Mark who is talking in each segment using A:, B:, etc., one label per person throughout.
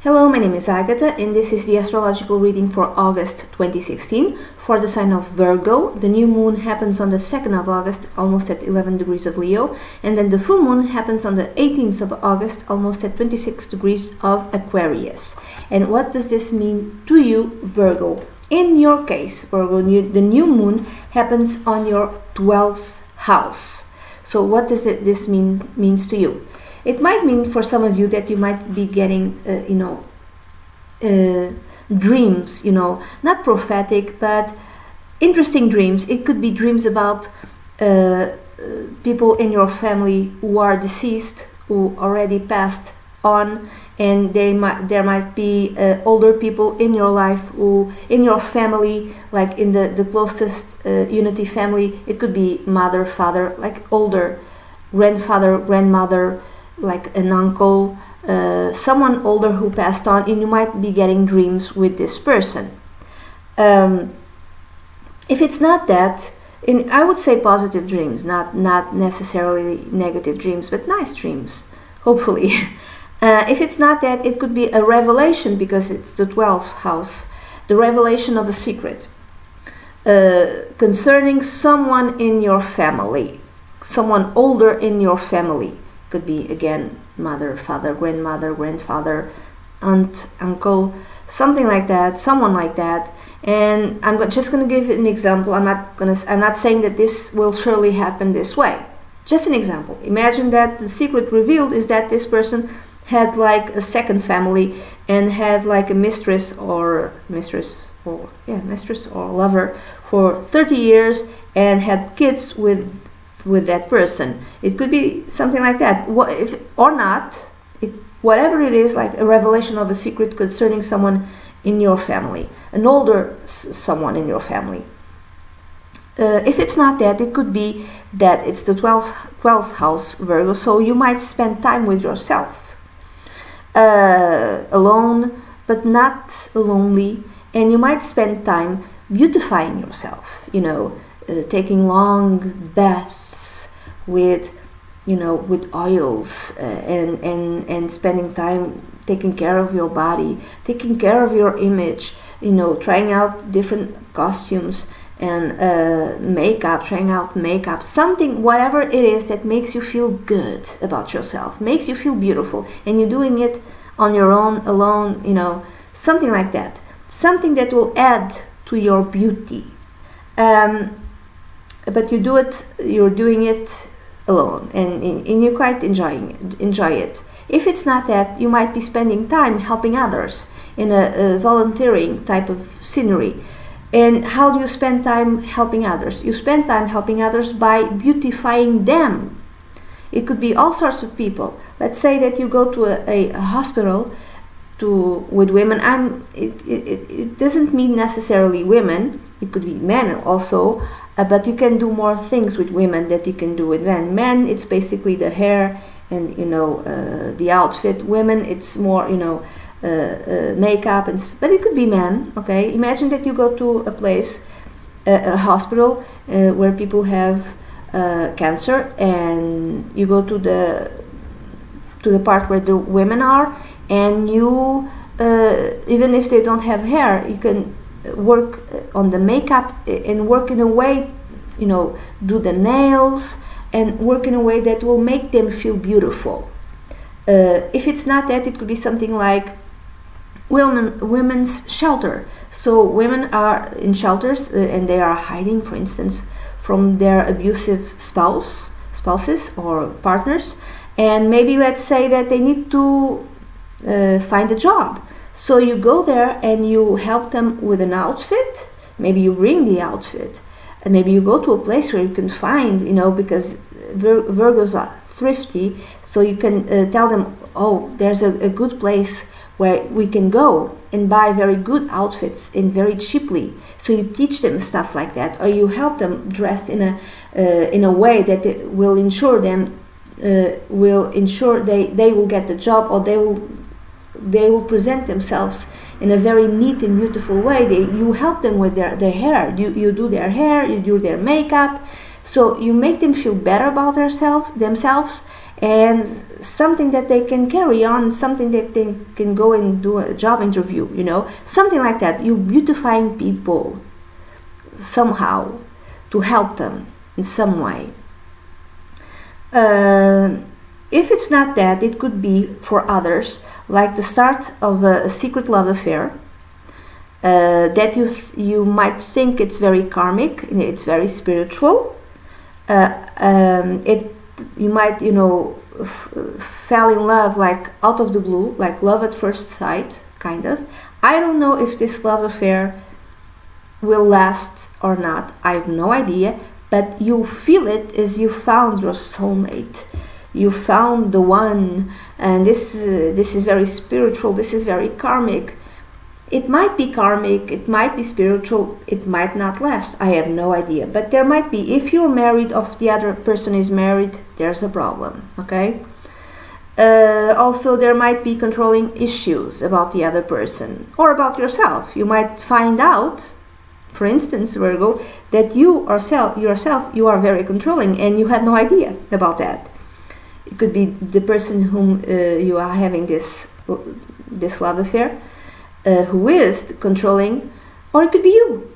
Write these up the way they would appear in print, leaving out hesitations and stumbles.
A: Hello, my name is Agatha, and this is the astrological reading for August 2016 for the sign of Virgo. The new moon happens on the 2nd of August, almost at 11 degrees of Leo, and then the full moon happens on the 18th of August, almost at 26 degrees of Aquarius. And what does this mean to you, Virgo? In your case, Virgo, the new moon happens on your 12th house. So what does this means to you? It might mean for some of you that you might be getting, dreams, not prophetic, but interesting dreams. It could be dreams about people in your family who are deceased, who already passed on, and there might be older people in your life who, in your family, like in the closest unity family. It could be mother, father, like older, grandfather, grandmother, like an uncle, someone older who passed on, and you might be getting dreams with this person. If it's not that, I would say positive dreams, not necessarily negative dreams, but nice dreams, hopefully. If it's not that, it could be a revelation, because it's the 12th house, the revelation of a secret concerning someone in your family, someone older in your family. Could be, again, mother, father, grandmother, grandfather, aunt, uncle, something like that, someone like that. And I'm just going to give an example. I'm not saying that this will surely happen this way. Just an example. Imagine that the secret revealed is that this person had like a second family and had like a mistress or lover for 30 years and had kids with that person. It could be something like that. Whatever it is, like a revelation of a secret concerning someone in your family, an older someone in your family. If it's not that, it could be that it's the 12th house, Virgo, so you might spend time with yourself, alone, but not lonely, and you might spend time beautifying yourself, taking long baths with oils, and spending time taking care of your body, taking care of your image, trying out different costumes and trying out makeup, something, whatever it is that makes you feel good about yourself, makes you feel beautiful, and you're doing it on your own, alone, something like that, something that will add to your beauty. But you're doing it alone, and you quite enjoy it. If it's not that, you might be spending time helping others in a volunteering type of scenery. And how do you spend time helping others? You spend time helping others by beautifying them. It could be all sorts of people. Let's say that you go to a hospital with women. It doesn't mean necessarily women. It could be men also. But you can do more things with women that you can do with men. Men, it's basically the hair and the outfit. Women, it's more makeup, but it could be men. Okay, imagine that you go to a place, a hospital where people have cancer, and you go to the part where the women are, and you even if they don't have hair, you can work on the makeup and work in a way, do the nails and work in a way that will make them feel beautiful. If it's not that, it could be something like women's shelter. So women are in shelters and they are hiding, for instance, from their abusive spouses or partners, and maybe let's say that they need to find a job. So you go there and you help them with an outfit. Maybe you bring the outfit, and maybe you go to a place where you can find, because Virgos are thrifty, so you can tell them, oh, there's a good place where we can go and buy very good outfits and very cheaply. So you teach them stuff like that, or you help them dressed in a way that it will ensure they will get the job, or they will present themselves in a very neat and beautiful way. You help them with their hair. You do their hair, you do their makeup. So you make them feel better about themselves, and something that they can carry on, something that they can go and do a job interview, something like that. You're beautifying people somehow to help them in some way. If it's not that, it could be for others like the start of a secret love affair, that you might think it's very karmic, it's very spiritual. You might fell in love like out of the blue, like love at first sight, kind of. I don't know if this love affair will last or not. I have no idea, but you feel it as you found your soulmate. You found the one, and this is very spiritual, this is very karmic. It might be karmic, it might be spiritual, it might not last. I have no idea. But there might be. If you're married or if the other person is married, there's a problem, okay? Also, there might be controlling issues about the other person or about yourself. You might find out, for instance, Virgo, that you are very controlling and you had no idea about that. It could be the person whom you are having this love affair, who is controlling, or it could be you.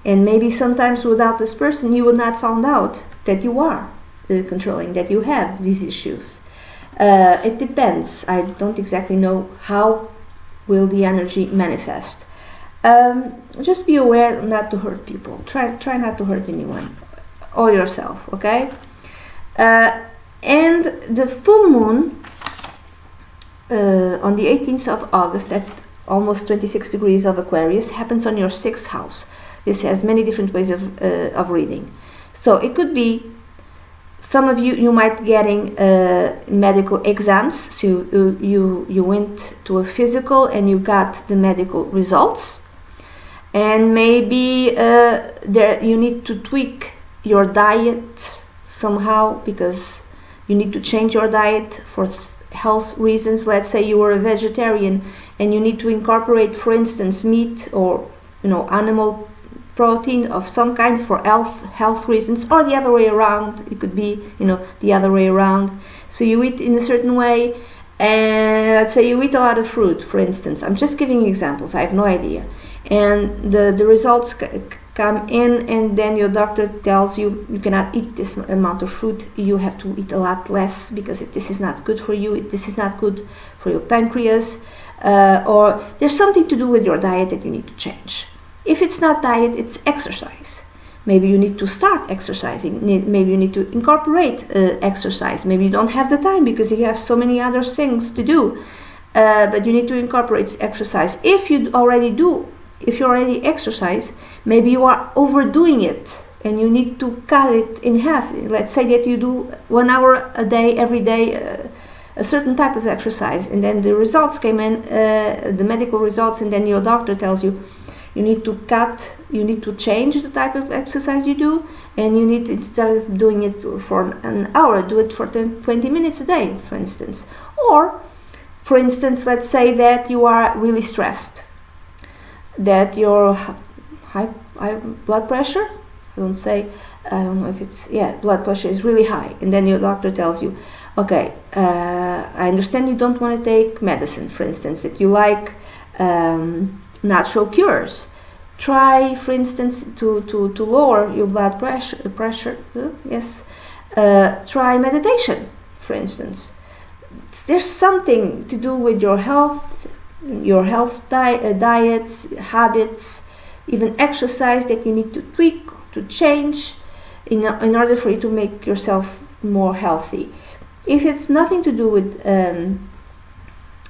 A: And maybe sometimes without this person you would not found out that you are controlling, that you have these issues. It depends. I don't exactly know how will the energy manifest. Just be aware not to hurt people. Try not to hurt anyone or yourself, okay? And the full moon on the 18th of August at almost 26 degrees of Aquarius happens on your 6th house. This has many different ways of reading. So it could be some of you might getting medical exams. So you went to a physical and you got the medical results, and maybe you need to tweak your diet somehow, because you need to change your diet for health reasons. Let's say you were a vegetarian and you need to incorporate, for instance, meat or animal protein of some kind for health reasons, or the other way around. It could be the other way around. So you eat in a certain way, and let's say you eat a lot of fruit, for instance. I'm just giving examples. I have no idea. And the results come in, and then your doctor tells you cannot eat this amount of fruit, you have to eat a lot less because this is not good for you, this is not good for your pancreas, or there's something to do with your diet that you need to change. If it's not diet, it's exercise. Maybe you need to start exercising, maybe you need to incorporate exercise. Maybe you don't have the time because you have so many other things to do, but you need to incorporate exercise. If you already exercise, maybe you are overdoing it and you need to cut it in half. Let's say that you do 1 hour a day, every day, a certain type of exercise, and then the results came in, the medical results, and then your doctor tells you need to change the type of exercise you do, and you need to, instead of doing it for an hour, do it for 20 minutes a day, for instance. Or, for instance, let's say that you are really stressed, that your high blood pressure, I don't know if it's, blood pressure is really high, and then your doctor tells you, okay, I understand you don't want to take medicine, for instance, that you like natural cures. Try, for instance, to lower your blood pressure. Try meditation, for instance. There's something to do with your health, diets, habits, even exercise that you need to tweak, to change in order for you to make yourself more healthy. If it's nothing to do with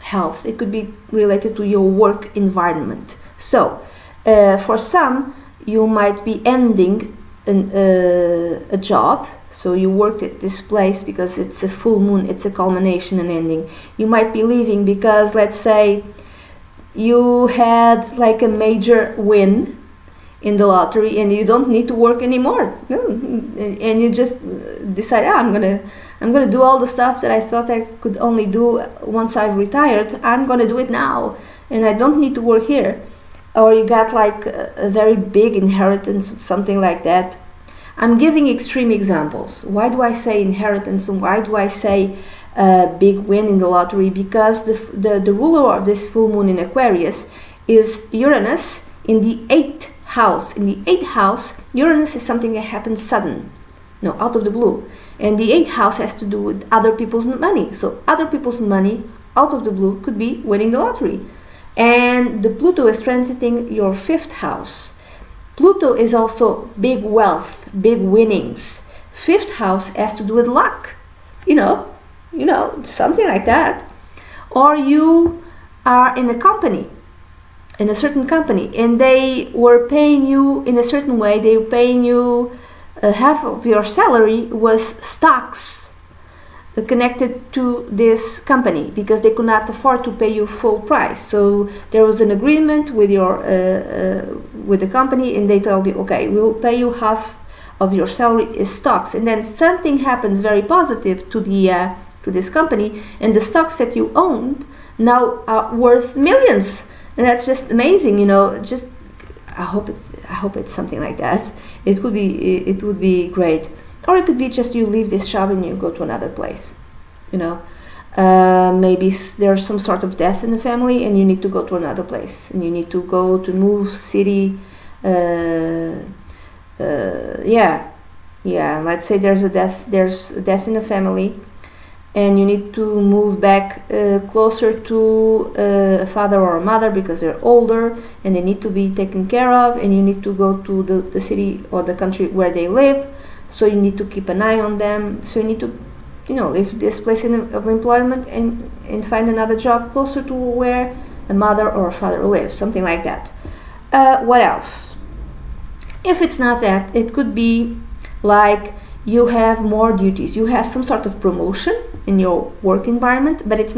A: health, it could be related to your work environment. So, for some, you might be ending a job. So you worked at this place because it's a full moon, it's a culmination and ending. You might be leaving because, let's say, you had like a major win in the lottery and you don't need to work anymore. And you just decide, I'm gonna do all the stuff that I thought I could only do once I've retired. I'm gonna do it now, and I don't need to work here. Or you got like a very big inheritance, something like that. I'm giving extreme examples. Why do I say inheritance, and why do I say big win in the lottery? Because the ruler of this full moon in Aquarius is Uranus in the 8th house. In the 8th house, Uranus is something that happens sudden, out of the blue. And the 8th house has to do with other people's money. So other people's money out of the blue could be winning the lottery. And the Pluto is transiting your 5th house. Pluto is also big wealth, big winnings. 5th house has to do with luck, something like that. Or you are in a company, in a certain company, and they were paying you in a certain way. They were paying you half of your salary was stocks connected to this company, because they could not afford to pay you full price. So there was an agreement with your with the company, and they told you, okay, we'll pay you half of your salary is stocks. And then something happens very positive to the to this company, and the stocks that you owned now are worth millions, and that's just amazing. Just I hope it's something like that. It would be great. Or it could be just you leave this job and you go to another place. Maybe there's some sort of death in the family and you need to go to another place, and you need to go to move city. Let's say there's a death in the family, and you need to move back closer to a father or a mother because they're older and they need to be taken care of, and you need to go to the city or the country where they live. So you need to keep an eye on them. So you need to, leave this place of employment and find another job closer to where a mother or a father lives, something like that. What else? If it's not that, it could be like you have more duties. You have some sort of promotion in your work environment, but it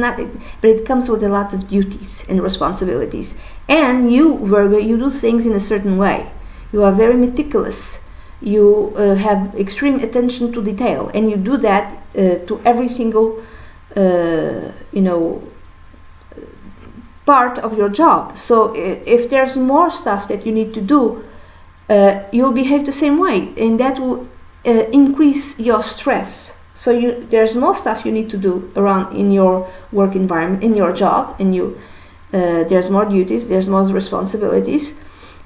A: comes with a lot of duties and responsibilities. And you, Virgo, you do things in a certain way. You are very meticulous. You have extreme attention to detail, and you do that to every single part of your job. So if there's more stuff that you need to do, you'll behave the same way, and that will increase your stress. So there's more stuff you need to do around in your work environment, in your job, and there's more duties, there's more responsibilities.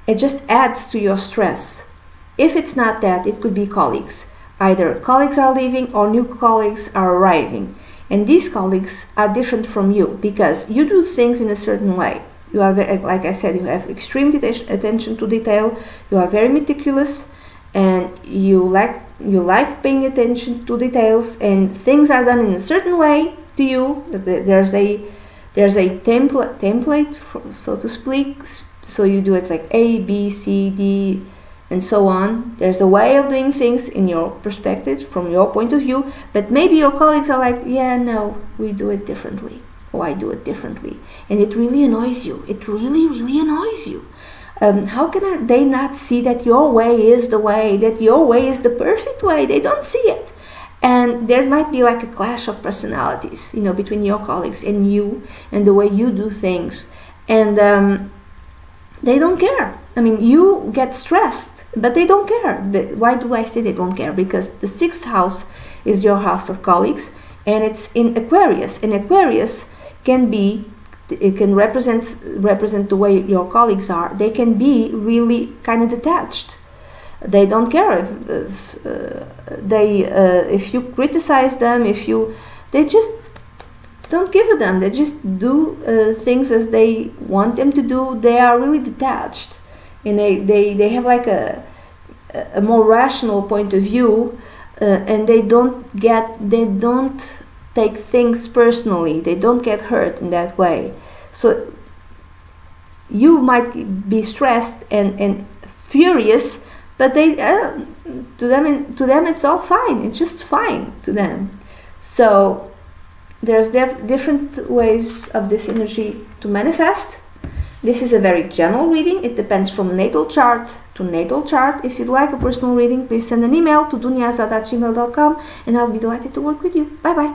A: It just adds to your stress. If it's not that, it could be colleagues. Either colleagues are leaving or new colleagues are arriving. And these colleagues are different from you because you do things in a certain way. You are very, like I said, you have extreme attention to detail. You are very meticulous, and you like paying attention to details. And things are done in a certain way to you. There's a template, so to speak. So you do it like A, B, C, D, and so on. There's a way of doing things in your perspective, from your point of view, but maybe your colleagues are like, yeah, no, we do it differently, or I do it differently, and it really annoys you. It really, really annoys you. How can they not see that your way is the way, that your way is the perfect way? They don't see it. And there might be like a clash of personalities, between your colleagues and you, and the way you do things. And they don't care. I mean, you get stressed, but they don't care. Why do I say they don't care? Because the 6th house is your house of colleagues, and it's in Aquarius. And Aquarius can represent the way your colleagues are. They can be really kind of detached. They don't care if you criticize them. They just don't give a damn. They just do things as they want them to do. They are really detached, and they have like a more rational point of view, and they don't take things personally. They don't get hurt in that way. So you might be stressed and furious, but to them it's all fine. It's just fine to them. So there's different ways of this energy to manifest. This is a very general reading. It depends from natal chart to natal chart. If you'd like a personal reading, please send an email to dunyazad@gmail.com, and I'll be delighted to work with you. Bye bye.